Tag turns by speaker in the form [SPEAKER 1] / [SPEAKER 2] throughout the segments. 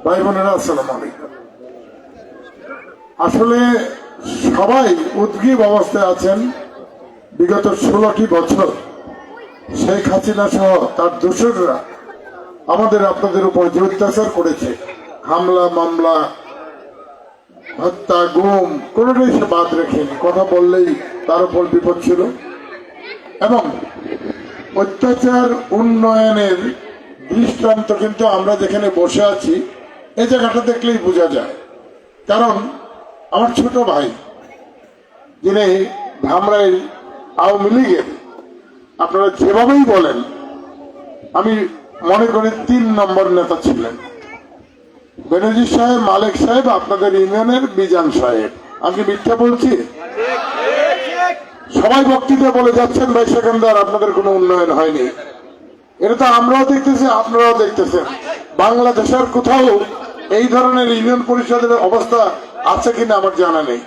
[SPEAKER 1] ভাই বোনেরা, আসসালামু আলাইকুম। আসলে সবাই উদ্গ্রীব অবস্থায় আছেন। বিগত 16টি বছর শেখ হাসিনা সহ তার দোসররা আমাদের আপনাদের উপর যে অত্যাচার করেছে, হামলা মামলা হত্যা গুম কোনোটাই সে বাদ রেখেনি। কথা বললেই তার উপর বিপদ ছিল। এবং অত্যাচার উন্নয়নের দৃষ্টান্ত কিন্তু আমরা যেখানে বসে আছি এই জায়গাটা দেখলেই বোঝা যায়। কারণ আমার ছোট ভাই, যিনি ধামরাইল আওয়ামী লীগের, আপনারা যেভাবেই বলেন, আমি মনে করি 3 নম্বর নেতা ছিলেন। বেনজির সাহেব, মালিক সাহেব, আপনাদের ইউনিয়নের বিজান সাহেব। আমি মিথ্যা বলছি? সবাই বক্তৃতা বলে যাচ্ছেন ভাই সেকেন্দার আপনাদের কোনো উন্নয়ন হয়নি। এটা তো আমরাও দেখতেছি, আপনারাও দেখতেছেন। বাংলাদেশের কোথাও এই ধরনের ইউনিয়ন পরিষদের অবস্থা আছে কিনা আমার জানা নেই।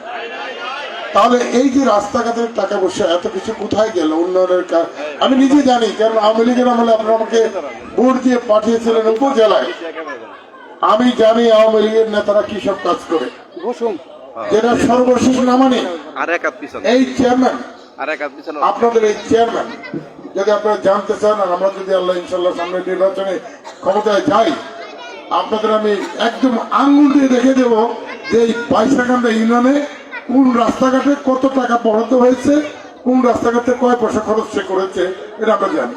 [SPEAKER 1] তাহলে এই যে রাস্তাঘাটের টাকা পয়সা এত কিছু কোথায় গেল উন্নয়নের কাজ? আমি নিজে জানি, কারণ আওয়ামী লীগের আমলে আপনারা আমাকে ভোট দিয়ে পাঠিয়েছিলেন উপজেলায়। আমি জানি আওয়ামী লীগের নেতারা কি সব কাজ করে। যেটা সর্বশেষ নামানি এই চেয়ারম্যান, আপনাদের এই চেয়ারম্যান, যদি আপনারা জানতে চান, আর আমরা যদি আল্লাহ ইনশাল্লাহ সামনে নির্বাচনে ক্ষমতায় যাই, আপনাদের আমি একদম আঙ্গুল দিয়ে দেখে দেব যে এই বাইশাকান্দা ইউনিয়নে কোন রাস্তাঘাটে কত টাকা বরাদ্দ হয়েছে, কোন রাস্তাঘাটে কয় পয়সা খরচ সে করেছে, এটা আমরা জানি।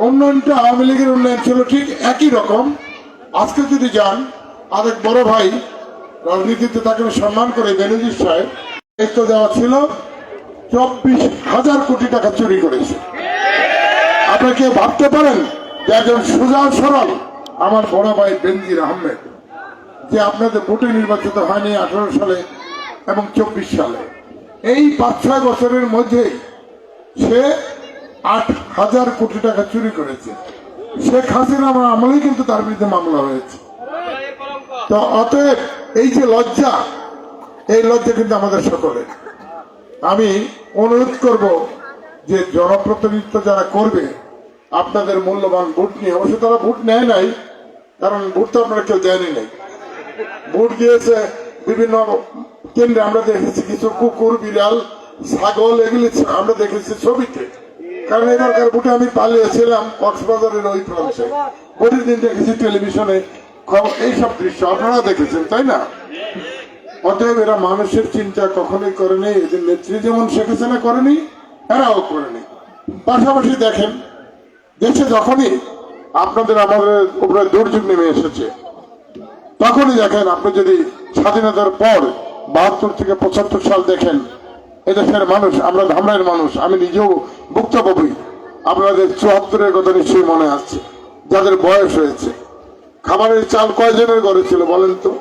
[SPEAKER 1] উন্নয়নটা আওয়ামী লীগের উন্নয়ন ছিল ঠিক একই রকম। আজকে যদি যান, আরেক বড় ভাই রাজনীতিতে তাকে সম্মান করে বেনজির সাহেব দায়িত্ব দেওয়া ছিল, 24,000 কোটি টাকা চুরি করেছে। আপনি কেউ ভাবতে পারেন যে একজন সোজা সরল আমার বড় ভাই বেনজির আহমেদ, যে আপনাদের ভোটে নির্বাচিত হয়নি 18 সালে এবং 24 সালে, এই 5-6 বছরের মধ্যে সে 8,000 কোটি টাকা চুরি করেছে। শেখ হাসিনা আমার আমলেই কিন্তু তার বিরুদ্ধে মামলা হয়েছে। তো অতএব এই যে লজ্জা, এই লজ্জা কিন্তু আমাদের সকলের। আমি অনুরোধ করব যে জনপ্রতিনিধিত্ব যারা করবে আপনাদের মূল্যবান ভোট নিয়ে, অবশ্য তারা ভোট নেয় নাই, কারণ ভোট তো আপনারা কেউ দেয়নি নাই। ভোট দিয়েছে বিভিন্ন কেন্দ্রে, আমরা দেখেছি কিছু কুকুর, বিড়াল, ছাগল, এগুলি আমরা দেখেছি ছবিতে। কারণ এবারকার ভোটে আমি পালিয়েছিলাম কক্সবাজারের ওই প্রান্তে, ভোটের দিন দেখেছি টেলিভিশনে এইসব দৃশ্য আপনারা দেখেছেন, তাই না? অতএব এরা মানুষের চিন্তা কখনোই করেনি। এদের নেত্রী যেমন শেখ হাসিনা করেনি, এরাও করেনি। পাশাপাশি দেখেন, দেশে যখনই আপনাদের আমাদের উপরে দুর্যোগ নেমে এসেছে, তখনই দেখেন, আপনি যদি স্বাধীনতার পর 72 থেকে 75 সাল দেখেন, এদেশের মানুষ, আমরা ধামরাইয়ের মানুষ, আমি নিজেও ভুক্তভোগী। আপনাদের 74-এর কথা নিশ্চয়ই মনে আছে, যাদের বয়স হয়েছে। খাবারের চাল কয়জনের ঘরে ছিল বলেন তো?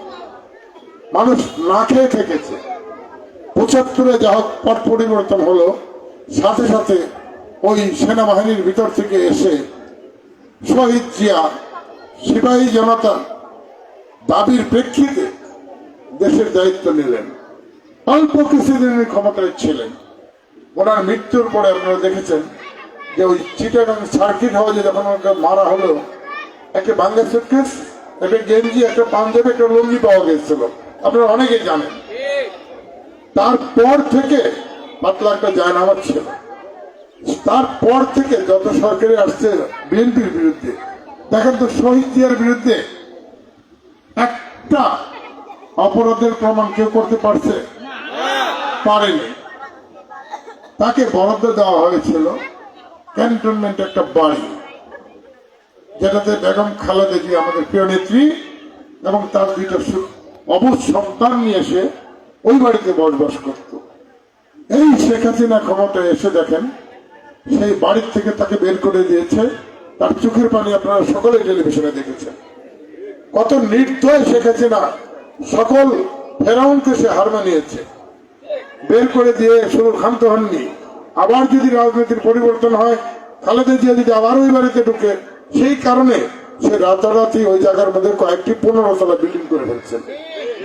[SPEAKER 1] মানুষ না খেয়ে থেকেছে। 75-এ যা হোক পট পরিবর্তন হলো, সাথে সাথে ওই সেনাবাহিনীর ভিতর থেকে এসে শহীদ জিয়া সিপাহী জনতা দাবির প্রেক্ষিতে দেশের দায়িত্ব নিলেন। অল্প কিছুদিনের ক্ষমতায় ছিলেন। ওনার মৃত্যুর পরে আপনারা দেখেছেন যে ওই চিটাগাং সার্কিট হাউসে যখন ওনাকে মারা হলো, একটা বাংলা সুটকেস, একটা গেঞ্জি, একটা পাঞ্জাবি, একটা লুঙ্গি পাওয়া গেছিল, আপনারা অনেকে জানেন। তারপর থেকে পাতলা একটা জায়নামাজ ছিল। তারপর থেকে যত সরকারি আসছে বিএনপির বিরুদ্ধে, দেখেন তো শহীদ জিয়ার বিরুদ্ধে একটা অপরাধের প্রমাণ কেউ করতে পারছে? পারেনি। তাকে বরাদ্দ দেওয়া হয়েছিল ক্যান্টনমেন্ট একটা বাড়ি, যেটাতে বেগম খালেদা জিয়া আমাদের প্রিয় নেত্রী এবং তার 2টা অবুঝ সন্তান নিয়ে এসে ওই বাড়িতে বসবাস করত। এই শেখ হাসিনা ক্ষমতায় এসে দেখেন, সেই বাড়ির থেকে তাকে বের করে দিয়েছে। তার চোখের পানি আপনারা সকলে টেলিভিশনে দেখেছেন। কত নির্দয় শেখ হাসিনা সকল ফেরাউনকে সে হার মানিয়েছে। বের করে দিয়ে শুধু ক্ষান্ত হননি, আবার যদি রাজনীতির পরিবর্তন হয়, খালেদা জিয়া যদি আবার ওই বাড়িতে ঢুকে, সেই কারণে সে রাতারাতি ওই জায়গার মধ্যে কয়েকটি 15 তলা বিল্ডিং করে ফেলছেন,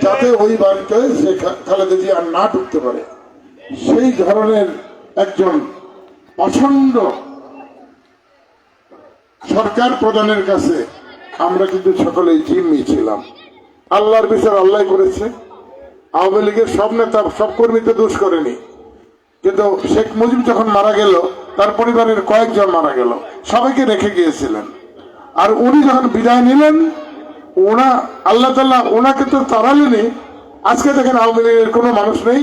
[SPEAKER 1] যাতে ওই বাড়িতে সে খালেদা জিয়া আর না ঢুকতে পারে। সেই ধরনের একজন প্রচন্ড সরকার প্রধানের কাছে আমরা কিন্তু সকলেই জিম্মি ছিলাম। আল্লাহর বিচার আল্লাহ করেছে। আওয়ামী লীগের সব নেতা সব কর্মী তো দোষ করেনি, কিন্তু শেখ মুজিব যখন মারা গেল তার পরিবারের কয়েকজন মারা গেল, সবাইকে রেখে গিয়েছিলেন। আর উনি যখন বিদায় নিলেন, আল্লাহ তাআলা ওনাকে তো তাড়ালেনি। আজকে দেখেন আওয়ামী লীগের কোনো মানুষ নেই।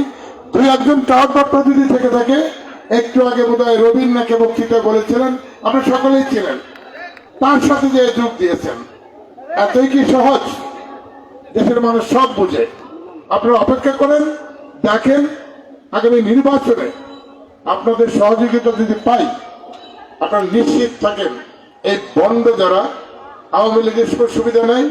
[SPEAKER 1] দুই একজন টাওয়ার যদি থেকে থাকে, একটু আগে বোধহয় রবীন্দ্রনাথকে বক্তৃতা বলেছিলেন, আপনি সকলেই ছিলেন, তার সাথে যে যোগ দিয়েছেন। এতই কি সহজ? দেশের মানুষ সব বুঝে। আপনারা অপেক্ষা করেন, দেখেন আগামী নির্বাচনে আপনাদের সহযোগিতা যদি পাই, আপনারা নিশ্চিত থাকেন এই বন্ড যারা আওয়ামী লীগের সব সুবিধা নেই,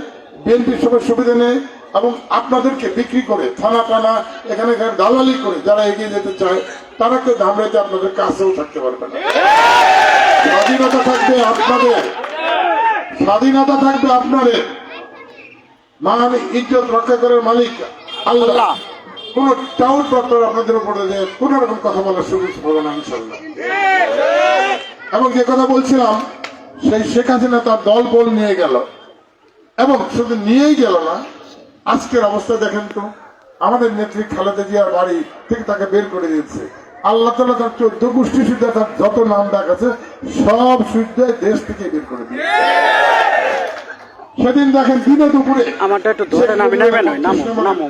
[SPEAKER 1] বিএনপির সব সুবিধা নেই, এবং আপনাদেরকে বিক্রি করে থানা টানা এখানে দালালি করে যারা এগিয়ে যেতে চায়, তারা কেউ ধামরাইতে আপনাদের কাছেও থাকতে পারবে না। স্বাধীনতা থাকবে আপনাদের, স্বাধীনতা থাকবে আপনাদের। মান ইজ্জত রক্ষা করার মালিক আল্লাহ। কোন টাউন ডক্টর আপনাদের উপরে যে কোন রকম কথা বলার সুযোগ পাবে না ইনশাল্লাহ। এবং যে কথা বলছিলাম, সেই শেখ হাসিনা তার দল বল নিয়ে গেল, এবং শুধু নিয়েই গেল না, আজকের অবস্থা দেখেন তো, আমাদের নেত্রী খালেদা জিয়ার বাড়ি থেকে তাকে বের করে দিয়েছে। আল্লাহ তাআলা তার 14 গোষ্ঠী সুদ্ধা তার যত নাম ডাক আছে সব সুদ্ধা দেশ থেকে বের করে দিয়েছে। সেদিন দেখেন দিনে দুপুরে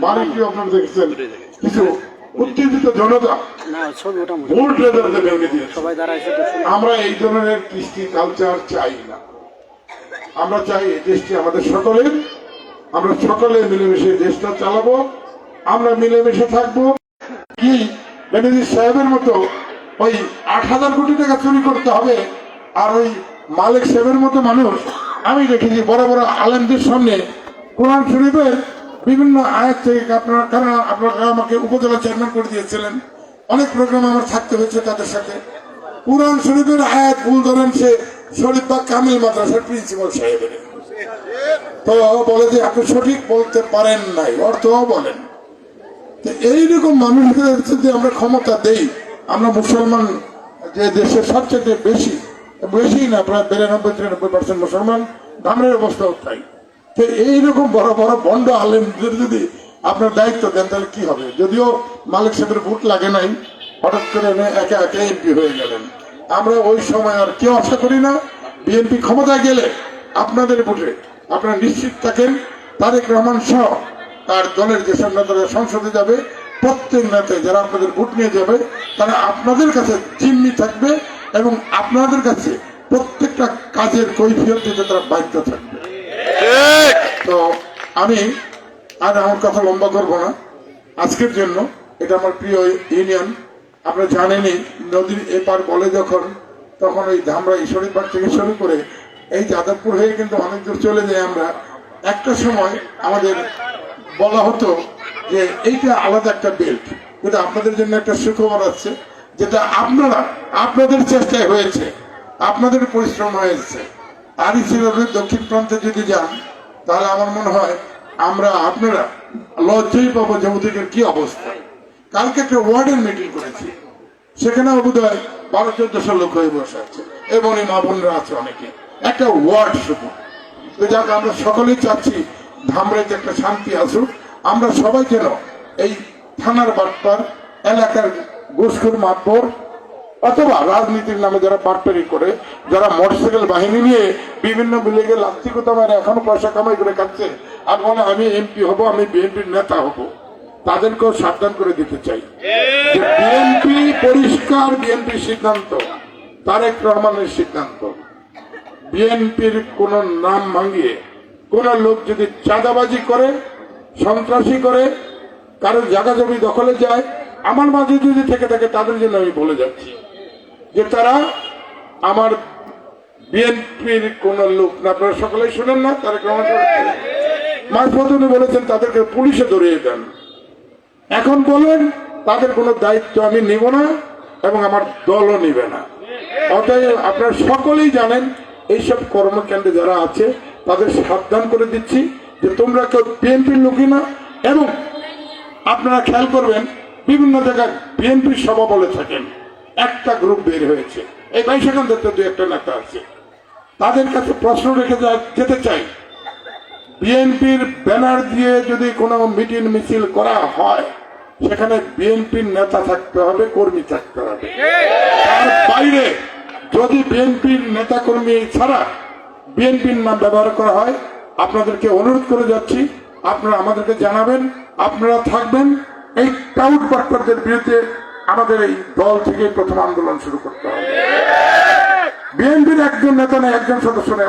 [SPEAKER 1] বাড়িটি আপনারা দেখছেন, কিছু উত্তেজিত জনতা আমরা এই ধরনের কৃষ্টি কালচার চাই না। আমরা চাই এই দেশটি আমাদের সকলের, আমরা সকলে মিলেমিশে দেশটা চালাবো, আমরা মিলেমিশে থাকবো। কি বেনজির সাহেবের মতো ওই 8,000 কোটি টাকা চুরি করতে হবে, আর ওই মালিক সাহেবের মতো মানুষ আমি দেখেছি বড় বড় আলেমদের সামনে কোরআন শরীফের বিভিন্ন আয়াত থেকে, কারণ আপনারা আমাকে উপজেলা চেয়ারম্যান করে দিয়েছিলেন, অনেক প্রোগ্রামে আমার থাকতে হয়েছে তাদের সাথে। কোরআন শরীফের আয়াত ভুল ধরেন সে শরীফবাগ কামিল মাদ্রাসার প্রিন্সিপাল সাহেবের, তো বলে যে আপনি সঠিক বলতে পারেন নাই, অর্থও বলেন। তো এইরকম মানুষদের যদি আমরা ক্ষমতা দেই, আমরা মুসলমান যে দেশের সবচেয়ে বেশি না প্রায় 92-93% মুসলমান, ধামের অবস্থাও তাই। তো এইরকম বড় বড় বন্ড আলেমদের যদি আপনার দায়িত্ব দেন, তাহলে কি হবে? যদিও মালিক সাহেবের ভোট লাগে নাই, হঠাৎ করে একে একে এমপি হয়ে গেলেন। আমরা ওই সময় আর কেউ আশা করি না বিএনপি ক্ষমতায় গেলে আপনাদের ভোটে আপনারা নিশ্চিত থাকেন তারেক রহমান সহ তার দলের যেসব নেতারা সংসদে যাবে, প্রত্যেক নেতায় যারা আপনাদের ভোট নিয়ে যাবে, তারা আপনাদের কাছে জিম্মি থাকবে এবং আপনাদের কাছে প্রত্যেকটা কাজের কৈফিয়ত দিতে তারা বাধ্য থাকবে। তো আমি আর আমার কথা লম্বা করব না আজকের জন্য। এটা আমার প্রিয় ইউনিয়ন, আপনারা জানেনই, নদীর এপার বলে যখন, তখন ওই ধামরা ঈশ্বরীবাগ থেকে শুরু করে এই যাদবপুর হয়ে কিন্তু অনেক দূর চলে যাই আমরা। একটা সময় আমাদের বলা হতো যে এইটা আলাদা একটা বেল্ট, কিন্তু আপনাদের জন্য একটা সুখবর আছে, যেটা আপনাদের চেষ্টায় হয়েছে, আপনাদের পরিশ্রম হয়েছে। আর সিলেটের দক্ষিণ প্রান্তে যদি যান, তাহলে আমার মনে হয় আপনারা লজ্জাই পাবো যে ওদিকের কি অবস্থা। কালকে একটা ওয়ার্ডের মিটিং করেছি, সেখানে বোধ হয় 1200-1400 লোক হয়ে বসে আছে, এবং এই মা বোনরা আছে অনেকে, একটা ওয়ার্ড শুধু। তো যাক, আমরা সকলেই চাচ্ছি ধামরাইতে একটা শান্তি আসুক। আমরা সবাই যেন এই থানার বাটপার, এলাকার ঘুষখোর মাতবর, অথবা রাজনীতির নামে যারা পাটপারি করে, যারা মোটরসাইকেল বাহিনী নিয়ে বিভিন্ন বিলেগে লাস্তিকতা মারে এখনো পয়সা কামাই করে খাচ্ছে, আর বলে আমি এমপি হব, আমি বিএনপির নেতা হব, তাদেরকেও সাবধান করে দিতে চাই যে বিএনপি পরিষ্কার, বিএনপির সিদ্ধান্ত, তারেক রহমানের সিদ্ধান্ত। বিএনপির কোন নাম ভাঙিয়ে কোন লোক যদি চাঁদাবাজি করে, সন্ত্রাসী করে, কারো জায়গা জমি দখলে যায়, আমার মাঝে যদি থেকে থাকে, তাদের জন্য আমি বলে যাচ্ছি যে তারা আমার বিএনপির কোন লোক না। আপনারা সকলেই শুনেন না, তারেক রহমান মাঝপথে উনি বলেছেন তাদেরকে পুলিশে ধরিয়ে দেন। এখন বলেন তাদের কোনো দায়িত্ব আমি নিব না এবং আমার দলও নিবে না। অতএব আপনারা সকলেই জানেন এইসব কর্মকাণ্ডে যারা আছে তাদের সাবধান করে দিচ্ছি যে তোমরা কেউ বিএনপির লোকই না। এবং আপনারা খেয়াল করবেন, বিভিন্ন জায়গায় বিএনপির সভা বলে থাকেন, একটা গ্রুপ বের হয়েছে, এই 22 দু একটা নেতা আছে, তাদের কাছে প্রশ্ন রেখে যেতে চাই, বিএনপির ব্যানার দিয়ে যদি কোনো মিটিং মিছিল করা হয়, সেখানে বিএনপির নেতা থাকতে হবে, কর্মী থাকতে হবে। তার বাইরে যদি বিএনপির নেতা কর্মী ছাড়া বিএনপির নাম ব্যবহার করা হয়, আপনাদেরকে অনুরোধ করে যাচ্ছি, আপনারা আমাদেরকে জানাবেন, আপনারা থাকবেন। এই টাউট বাটপারদের বিরুদ্ধে আমাদের এই দল থেকে প্রথম আন্দোলন শুরু করতে হবে। বিএনপির একজন নেতা নেই, একজন সদস্য নেই।